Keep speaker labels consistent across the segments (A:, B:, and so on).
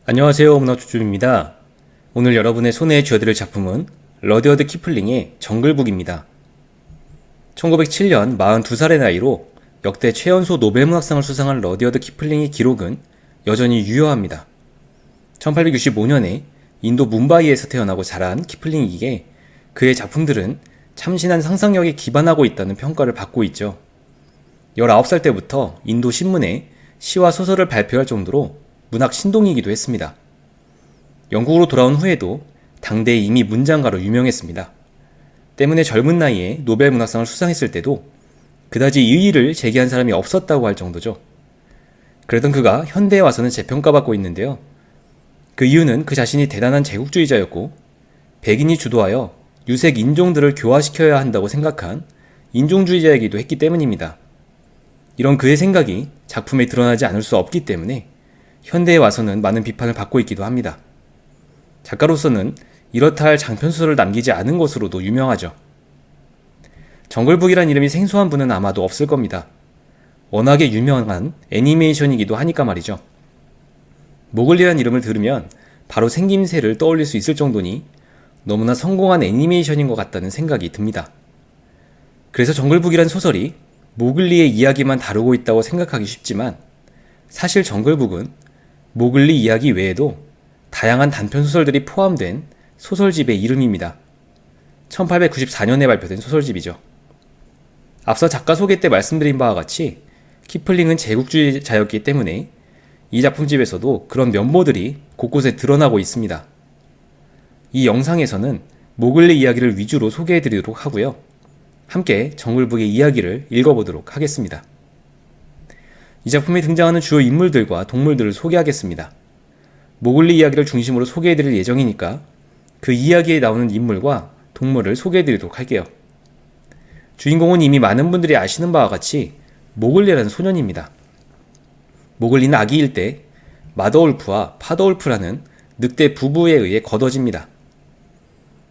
A: 안녕하세요. 문화주주입니다. 오늘 여러분의 손에 쥐어드릴 작품은 러디어드 키플링의 정글북입니다. 1907년 42살의 나이로 역대 최연소 노벨문학상을 수상한 러디어드 키플링의 기록은 여전히 유효합니다. 1865년에 인도 뭄바이에서 태어나고 자란 키플링에게 그의 작품들은 참신한 상상력에 기반하고 있다는 평가를 받고 있죠. 19살 때부터 인도 신문에 시와 소설을 발표할 정도로 문학 신동이기도 했습니다. 영국으로 돌아온 후에도 당대에 이미 문장가로 유명했습니다. 때문에 젊은 나이에 노벨 문학상을 수상했을 때도 그다지 이의를 제기한 사람이 없었다고 할 정도죠. 그러던 그가 현대에 와서는 재평가받고 있는데요. 그 이유는 그 자신이 대단한 제국주의자였고 백인이 주도하여 유색 인종들을 교화시켜야 한다고 생각한 인종주의자이기도 했기 때문입니다. 이런 그의 생각이 작품에 드러나지 않을 수 없기 때문에 현대에 와서는 많은 비판을 받고 있기도 합니다. 작가로서는 이렇다 할 장편소설을 남기지 않은 것으로도 유명하죠. 정글북이란 이름이 생소한 분은 아마도 없을 겁니다. 워낙에 유명한 애니메이션이기도 하니까 말이죠. 모글리란 이름을 들으면 바로 생김새를 떠올릴 수 있을 정도니 너무나 성공한 애니메이션인 것 같다는 생각이 듭니다. 그래서 정글북이란 소설이 모글리의 이야기만 다루고 있다고 생각하기 쉽지만 사실 정글북은 모글리 이야기 외에도 다양한 단편소설들이 포함된 소설집의 이름입니다. 1894년에 발표된 소설집이죠. 앞서 작가 소개 때 말씀드린 바와 같이 키플링은 제국주의자였기 때문에 이 작품집에서도 그런 면모들이 곳곳에 드러나고 있습니다. 이 영상에서는 모글리 이야기를 위주로 소개해드리도록 하고요. 함께 정글북의 이야기를 읽어보도록 하겠습니다. 이 작품에 등장하는 주요 인물들과 동물들을 소개하겠습니다. 모글리 이야기를 중심으로 소개해드릴 예정이니까 그 이야기에 나오는 인물과 동물을 소개해드리도록 할게요. 주인공은 이미 많은 분들이 아시는 바와 같이 모글리라는 소년입니다. 모글리는 아기일 때 마더울프와 파더울프라는 늑대 부부에 의해 거둬집니다.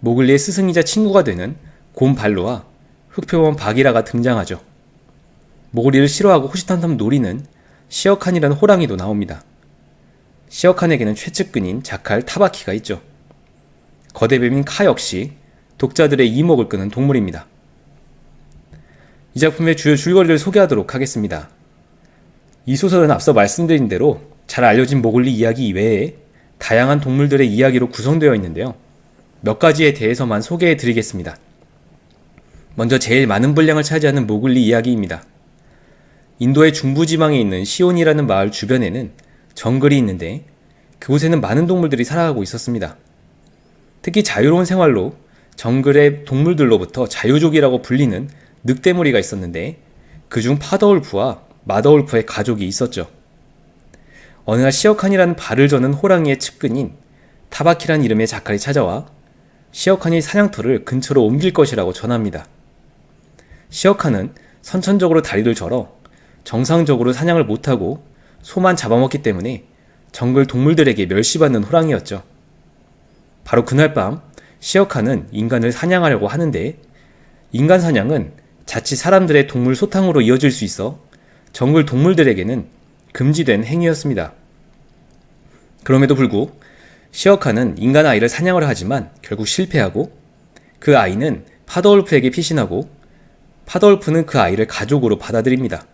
A: 모글리의 스승이자 친구가 되는 곰 발로와 흑표범 바기라가 등장하죠. 모글리를 싫어하고 호시탐탐 노리는 시어칸이라는 호랑이도 나옵니다. 시어칸에게는 최측근인 자칼 타바키가 있죠. 거대뱀인 카 역시 독자들의 이목을 끄는 동물입니다. 이 작품의 주요 줄거리를 소개하도록 하겠습니다. 이 소설은 앞서 말씀드린 대로 잘 알려진 모글리 이야기 이외에 다양한 동물들의 이야기로 구성되어 있는데요. 몇 가지에 대해서만 소개해 드리겠습니다. 먼저 제일 많은 분량을 차지하는 모글리 이야기입니다. 인도의 중부지방에 있는 시온이라는 마을 주변에는 정글이 있는데 그곳에는 많은 동물들이 살아가고 있었습니다. 특히 자유로운 생활로 정글의 동물들로부터 자유족이라고 불리는 늑대무리가 있었는데 그중 파더울프와 마더울프의 가족이 있었죠. 어느 날 시어칸이라는 발을 저는 호랑이의 측근인 타바키란 이름의 자칼이 찾아와 시어칸이 사냥터를 근처로 옮길 것이라고 전합니다. 시어칸은 선천적으로 다리를 절어 정상적으로 사냥을 못하고 소만 잡아먹기 때문에 정글 동물들에게 멸시받는 호랑이였죠. 바로 그날 밤 시어칸은 인간을 사냥하려고 하는데 인간 사냥은 자칫 사람들의 동물 소탕으로 이어질 수 있어 정글 동물들에게는 금지된 행위였습니다. 그럼에도 불구하고 시어칸은 인간 아이를 사냥을 하지만 결국 실패하고 그 아이는 파더울프에게 피신하고 파더울프는 그 아이를 가족으로 받아들입니다.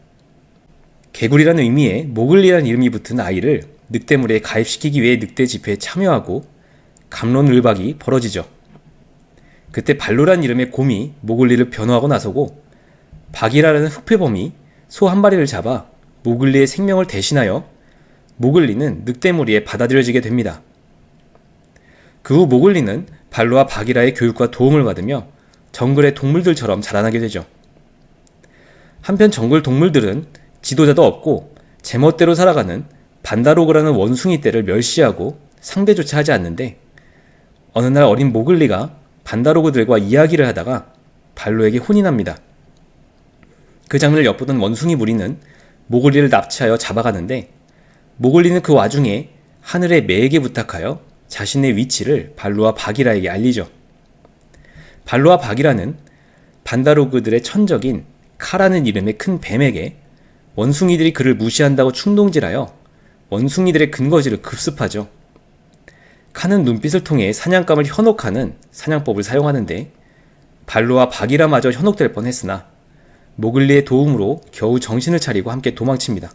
A: 개구리라는 의미의 모글리라는 이름이 붙은 아이를 늑대무리에 가입시키기 위해 늑대 집회에 참여하고 갑론을박이 벌어지죠. 그때 발로란 이름의 곰이 모글리를 변호하고 나서고 박이라는 흑표범이 소 한 마리를 잡아 모글리의 생명을 대신하여 모글리는 늑대무리에 받아들여지게 됩니다. 그 후 모글리는 발로와 바기라의 교육과 도움을 받으며 정글의 동물들처럼 자라나게 되죠. 한편 정글 동물들은 지도자도 없고 제멋대로 살아가는 반다로그라는 원숭이 떼를 멸시하고 상대조차 하지 않는데 어느 날 어린 모글리가 반다로그들과 이야기를 하다가 발로에게 혼이 납니다. 그 장면을 엿보던 원숭이 무리는 모글리를 납치하여 잡아가는데 모글리는 그 와중에 하늘의 매에게 부탁하여 자신의 위치를 발로와 바기라에게 알리죠. 발로와 바기라는 반다로그들의 천적인 카라는 이름의 큰 뱀에게 원숭이들이 그를 무시한다고 충동질하여 원숭이들의 근거지를 급습하죠. 칸은 눈빛을 통해 사냥감을 현혹하는 사냥법을 사용하는데 발로와 바기라마저 현혹될 뻔했으나 모글리의 도움으로 겨우 정신을 차리고 함께 도망칩니다.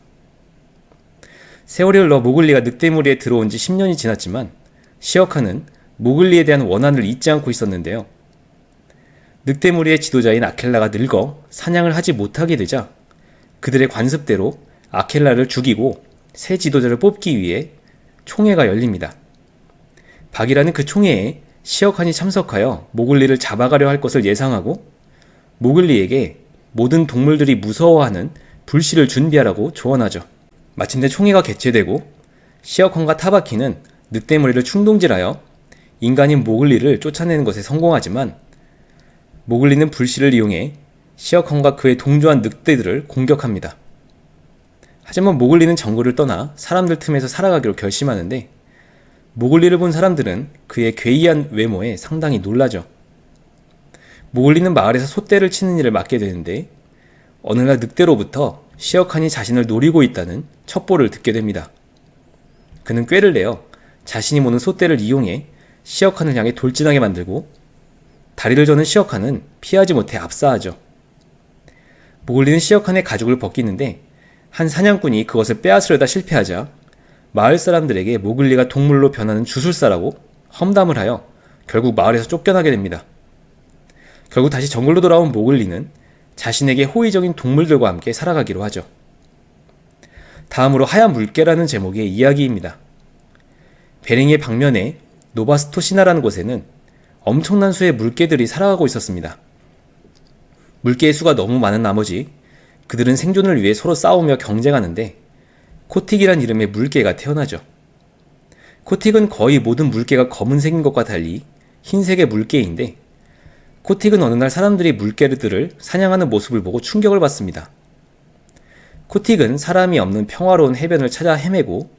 A: 세월이 흘러 모글리가 늑대무리에 들어온 지 10년이 지났지만 시어카는 모글리에 대한 원한을 잊지 않고 있었는데요. 늑대무리의 지도자인 아켈라가 늙어 사냥을 하지 못하게 되자 그들의 관습대로 아켈라를 죽이고 새 지도자를 뽑기 위해 총회가 열립니다. 바기라는 그 총회에 시어칸이 참석하여 모글리를 잡아가려 할 것을 예상하고 모글리에게 모든 동물들이 무서워하는 불씨를 준비하라고 조언하죠. 마침내 총회가 개최되고 시어칸과 타바키는 늑대무리를 충동질하여 인간인 모글리를 쫓아내는 것에 성공하지만 모글리는 불씨를 이용해 시어칸과 그의 동조한 늑대들을 공격합니다. 하지만 모글리는 정글을 떠나 사람들 틈에서 살아가기로 결심하는데 모글리를 본 사람들은 그의 괴이한 외모에 상당히 놀라죠. 모글리는 마을에서 소떼를 치는 일을 맡게 되는데 어느 날 늑대로부터 시어칸이 자신을 노리고 있다는 첩보를 듣게 됩니다. 그는 꾀를 내어 자신이 모는 소떼를 이용해 시어칸을 향해 돌진하게 만들고 다리를 저는 시어칸은 피하지 못해 압사하죠. 모글리는 시어칸의 가죽을 벗기는데 한 사냥꾼이 그것을 빼앗으려다 실패하자 마을 사람들에게 모글리가 동물로 변하는 주술사라고 험담을 하여 결국 마을에서 쫓겨나게 됩니다. 결국 다시 정글로 돌아온 모글리는 자신에게 호의적인 동물들과 함께 살아가기로 하죠. 다음으로 하얀 물개라는 제목의 이야기입니다. 베링의 방면에 노바스토시나라는 곳에는 엄청난 수의 물개들이 살아가고 있었습니다. 물개의 수가 너무 많은 나머지 그들은 생존을 위해 서로 싸우며 경쟁하는데 코틱이란 이름의 물개가 태어나죠. 코틱은 거의 모든 물개가 검은색인 것과 달리 흰색의 물개인데 코틱은 어느 날 사람들이 물개들을 사냥하는 모습을 보고 충격을 받습니다. 코틱은 사람이 없는 평화로운 해변을 찾아 헤매고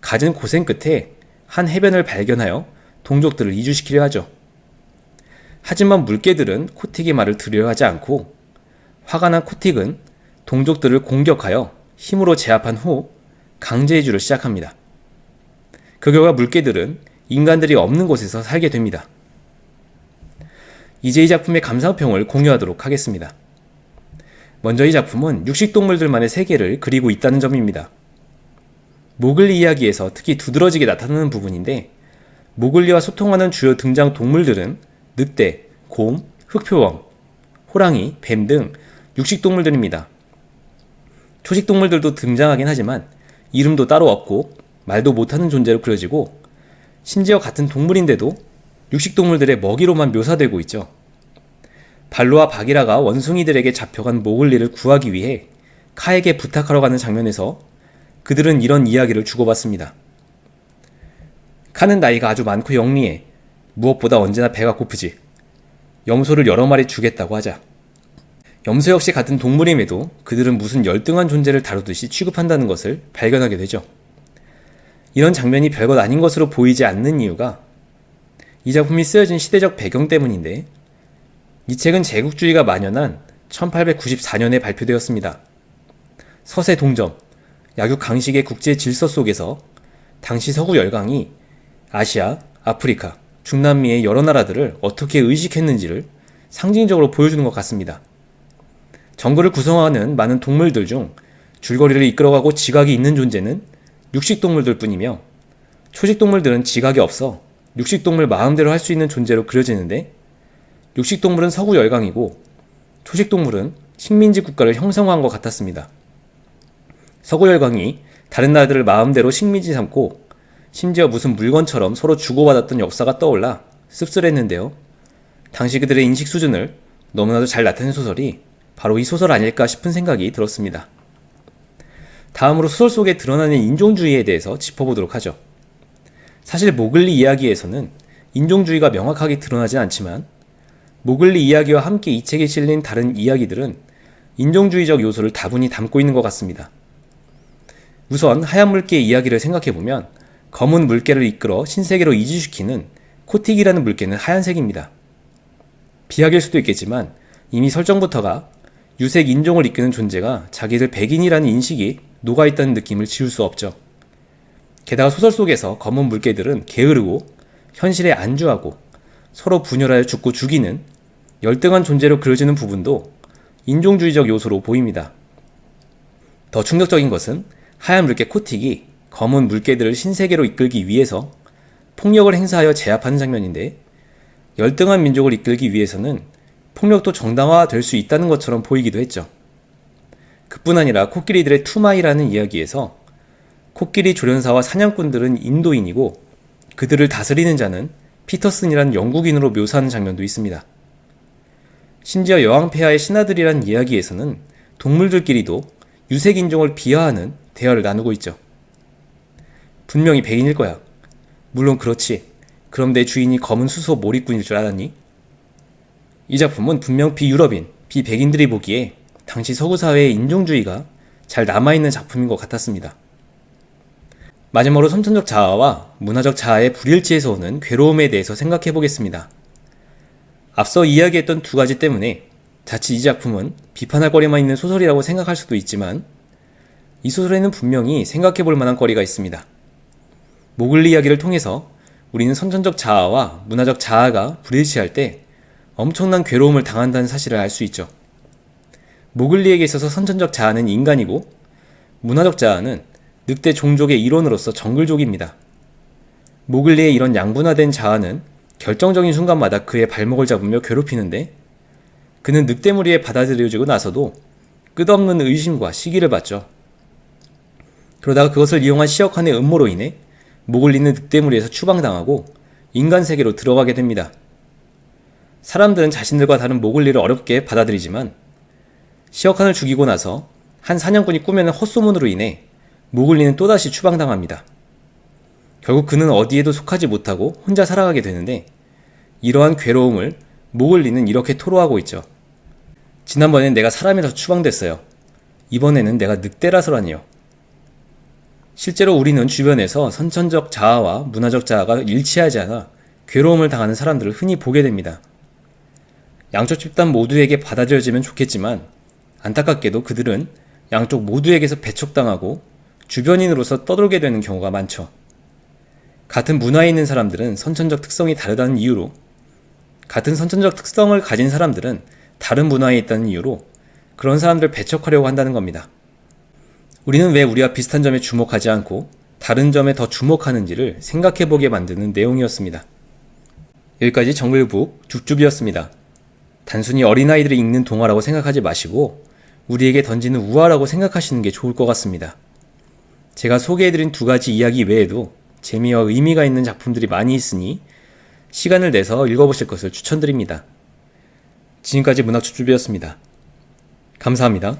A: 갖은 고생 끝에 한 해변을 발견하여 동족들을 이주시키려 하죠. 하지만 물개들은 코틱의 말을 들으려 하지 않고 화가 난 코틱은 동족들을 공격하여 힘으로 제압한 후 강제 이주를 시작합니다. 그 결과 물개들은 인간들이 없는 곳에서 살게 됩니다. 이제 이 작품의 감상평을 공유하도록 하겠습니다. 먼저 이 작품은 육식동물들만의 세계를 그리고 있다는 점입니다. 모글리 이야기에서 특히 두드러지게 나타나는 부분인데 모글리와 소통하는 주요 등장 동물들은 늑대, 곰, 흑표범, 호랑이, 뱀 등 육식동물들입니다. 초식동물들도 등장하긴 하지만 이름도 따로 없고 말도 못하는 존재로 그려지고 심지어 같은 동물인데도 육식동물들의 먹이로만 묘사되고 있죠. 발로와 바기라가 원숭이들에게 잡혀간 모글리를 구하기 위해 카에게 부탁하러 가는 장면에서 그들은 이런 이야기를 주고받습니다. 카는 나이가 아주 많고 영리해. 무엇보다 언제나 배가 고프지. 염소를 여러 마리 주겠다고 하자. 염소 역시 같은 동물임에도 그들은 무슨 열등한 존재를 다루듯이 취급한다는 것을 발견하게 되죠. 이런 장면이 별것 아닌 것으로 보이지 않는 이유가 이 작품이 쓰여진 시대적 배경 때문인데 이 책은 제국주의가 만연한 1894년에 발표되었습니다. 서세 동점, 약육 강식의 국제 질서 속에서 당시 서구 열강이 아시아, 아프리카, 중남미의 여러 나라들을 어떻게 의식했는지를 상징적으로 보여주는 것 같습니다. 정글을 구성하는 많은 동물들 중 줄거리를 이끌어가고 지각이 있는 존재는 육식동물들 뿐이며 초식동물들은 지각이 없어 육식동물 마음대로 할 수 있는 존재로 그려지는데 육식동물은 서구 열강이고 초식동물은 식민지 국가를 형성한 것 같았습니다. 서구 열강이 다른 나라들을 마음대로 식민지 삼고 심지어 무슨 물건처럼 서로 주고받았던 역사가 떠올라 씁쓸했는데요. 당시 그들의 인식 수준을 너무나도 잘 나타낸 소설이 바로 이 소설 아닐까 싶은 생각이 들었습니다. 다음으로 소설 속에 드러나는 인종주의에 대해서 짚어보도록 하죠. 사실 모글리 이야기에서는 인종주의가 명확하게 드러나진 않지만 모글리 이야기와 함께 이 책에 실린 다른 이야기들은 인종주의적 요소를 다분히 담고 있는 것 같습니다. 우선 하얀 물개의 이야기를 생각해보면 검은 물개를 이끌어 신세계로 이주시키는 코틱이라는 물개는 하얀색입니다. 비약일 수도 있겠지만 이미 설정부터가 유색 인종을 이끄는 존재가 자기들 백인이라는 인식이 녹아있다는 느낌을 지울 수 없죠. 게다가 소설 속에서 검은 물개들은 게으르고 현실에 안주하고 서로 분열하여 죽고 죽이는 열등한 존재로 그려지는 부분도 인종주의적 요소로 보입니다. 더 충격적인 것은 하얀 물개 코틱이 검은 물개들을 신세계로 이끌기 위해서 폭력을 행사하여 제압하는 장면인데, 열등한 민족을 이끌기 위해서는 폭력도 정당화될 수 있다는 것처럼 보이기도 했죠. 그뿐 아니라 코끼리들의 투마이라는 이야기에서 코끼리 조련사와 사냥꾼들은 인도인이고 그들을 다스리는 자는 피터슨이라는 영국인으로 묘사하는 장면도 있습니다. 심지어 여왕폐하의 신하들이란 이야기에서는 동물들끼리도 유색인종을 비하하는 대화를 나누고 있죠. 분명히 백인일 거야. 물론 그렇지. 그럼 내 주인이 검은 수소 몰입꾼일 줄 알았니? 이 작품은 분명 비유럽인, 비백인들이 보기에 당시 서구 사회의 인종주의가 잘 남아있는 작품인 것 같았습니다. 마지막으로 선천적 자아와 문화적 자아의 불일치에서 오는 괴로움에 대해서 생각해 보겠습니다. 앞서 이야기했던 두 가지 때문에 자칫 이 작품은 비판할 거리만 있는 소설이라고 생각할 수도 있지만, 이 소설에는 분명히 생각해 볼 만한 거리가 있습니다. 모글리 이야기를 통해서 우리는 선천적 자아와 문화적 자아가 불일치할 때 엄청난 괴로움을 당한다는 사실을 알 수 있죠. 모글리에게 있어서 선천적 자아는 인간이고, 문화적 자아는 늑대 종족의 일원으로서 정글족입니다. 모글리의 이런 양분화된 자아는 결정적인 순간마다 그의 발목을 잡으며 괴롭히는데, 그는 늑대무리에 받아들여지고 나서도 끝없는 의심과 시기를 받죠. 그러다가 그것을 이용한 시어칸의 음모로 인해 모글리는 늑대무리에서 추방당하고 인간 세계로 들어가게 됩니다. 사람들은 자신들과 다른 모글리를 어렵게 받아들이지만, 시어칸을 죽이고 나서 한 사냥꾼이 꾸며낸 헛소문으로 인해 모글리는 또다시 추방당합니다. 결국 그는 어디에도 속하지 못하고 혼자 살아가게 되는데, 이러한 괴로움을 모글리는 이렇게 토로하고 있죠. 지난번엔 내가 사람이라서 추방됐어요. 이번에는 내가 늑대라서라니요. 실제로 우리는 주변에서 선천적 자아와 문화적 자아가 일치하지 않아 괴로움을 당하는 사람들을 흔히 보게 됩니다. 양쪽 집단 모두에게 받아들여지면 좋겠지만, 안타깝게도 그들은 양쪽 모두에게서 배척당하고 주변인으로서 떠돌게 되는 경우가 많죠. 같은 문화에 있는 사람들은 선천적 특성이 다르다는 이유로, 같은 선천적 특성을 가진 사람들은 다른 문화에 있다는 이유로 그런 사람들을 배척하려고 한다는 겁니다. 우리는 왜 우리와 비슷한 점에 주목하지 않고 다른 점에 더 주목하는지를 생각해보게 만드는 내용이었습니다. 여기까지 정글북 줍줍이었습니다. 단순히 어린아이들이 읽는 동화라고 생각하지 마시고 우리에게 던지는 우화라고 생각하시는 게 좋을 것 같습니다. 제가 소개해드린 두 가지 이야기 외에도 재미와 의미가 있는 작품들이 많이 있으니 시간을 내서 읽어보실 것을 추천드립니다. 지금까지 문학줍줍이었습니다. 감사합니다.